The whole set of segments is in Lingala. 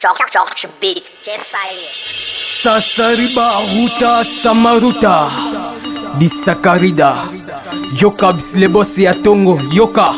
George Beat, Jesai. Sasariba Ruta Samaruta Bisakarida Yoka Bislebosi ya Tongo Yoka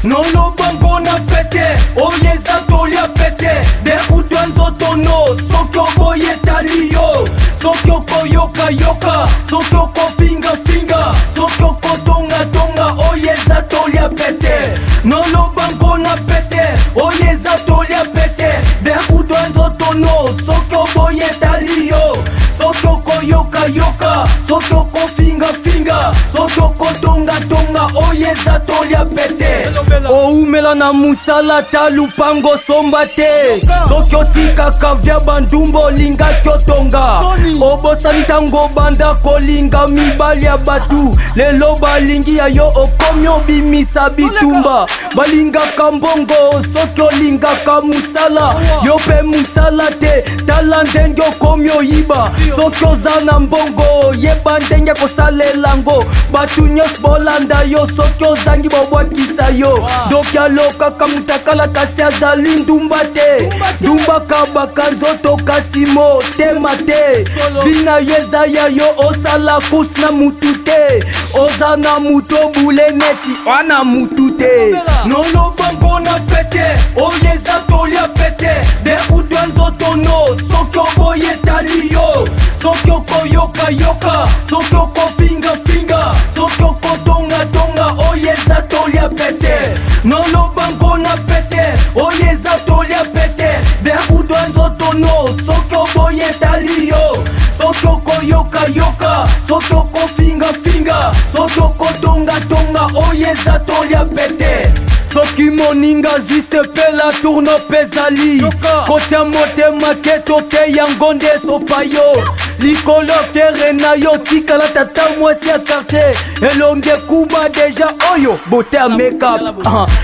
Nono bango na pete Oyeza tolia pete Dekutwa nzotono Sokyo boye taliyo Sokyo ko yoka yoka Sokyo ko finga finga Sokyo ko tonga tonga Oyeza tolia pete Nono bango na pete Oyeza tolia pete Dekutwa nzotono Sokyo boye taliyo Sokyo ko yoka yoka Sokyo ko finga finga Sokyo ko tonga tonga Oyeza tolia pete Oumela na musala talupango somba te Sokyo tika kavya bandumbo linga kyotonga Obosani tango banda kolinga mibali ya batu Lelo balingi ya yo okomyo bimisa bitumba Balinga kambongo Sokyo linga kamusala Yo pe musala te tala ndenge okomyo yiba Sokyo zana mbongo yeba ndenge kosale lango Batu nyos bolanda yo Sokyo zangi bobwakisa yo Dokia loka kamutakala kasi azali ndumba te Ndumba kabaka nzoto kasi motema te Vina yeza ya yo osala kus na mutu te Oza na mutu obule neti wana mutu te Nono bango na pete Oyeza tolia pete Dekutwa nzoto no Sokyo boye taliyo Sokyo ko yoka yoka Sokyo ko finga finga Sokyo ko tonga tonga Oyeza tolia pete Nono bango na pete Oyeza tolia pete Dekutwa nzoto no Sokyo boye taliyo Sokyo ko yoka yoka Sokyo ko finga finga Sokyo ko tonga tonga Oyeza tolia pete Soki moninga zisepela tourno pezali Kotia motema te toke yangonde sopayo Likolo fiere na yo tikala tata mwasi ya quartier Elonge kuba deja oyo bote ya make-up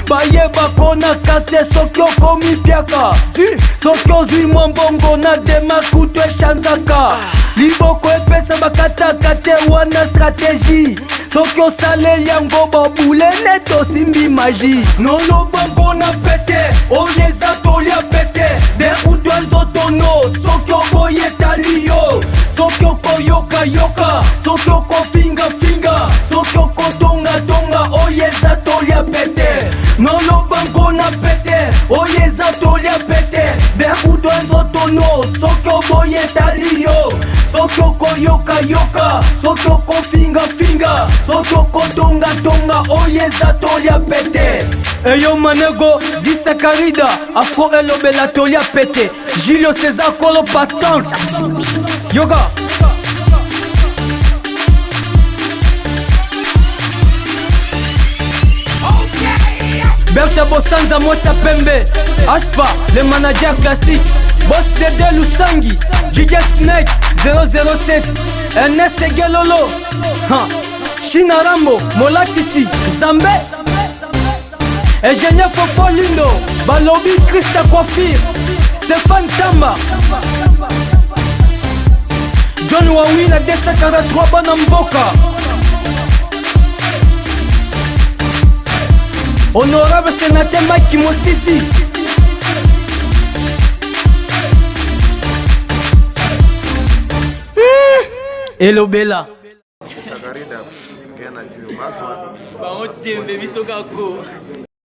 Baye bako na quartier soki okomi piaka Soki ozwi mwambongo na demarche kutu echanzaka Liboko epesa bakataka te wana stratégie Soki osaleli yango babule neto simbi magie Nono bango na pete Oyeza tolia pete Dekutwa nzoto no Soki oboye taliyo Soki oko yoka yoka Soki oko finga finga Soki oko tonga tonga Oyeza tolia pete Nono bango na pete Oyeza tolia pete Dekutwa nzoto no Soki oboye taliyo Soki oko yoka yoka Soki oko finga finga Soki oko tonga tonga Oyeza tolia pete Eyo manego Bisakarida Afro elobela tolia pete Julio César Kolo patante Yoga Berta Bosanza Mota Pembe Aspa, le manager classique Boss Dede Lusangi DJ Snake 007 Ernest Gelolo China Rambo Molatiti Zambe Ingénieur Fofo Lindo Balobi Christa Coiffure Stéphane Tamba John Wawina 243 Banamboka Honorable sénateur Mike Mosisi Hello Bella Sakarida, Gena Juma, Bamote, baby, so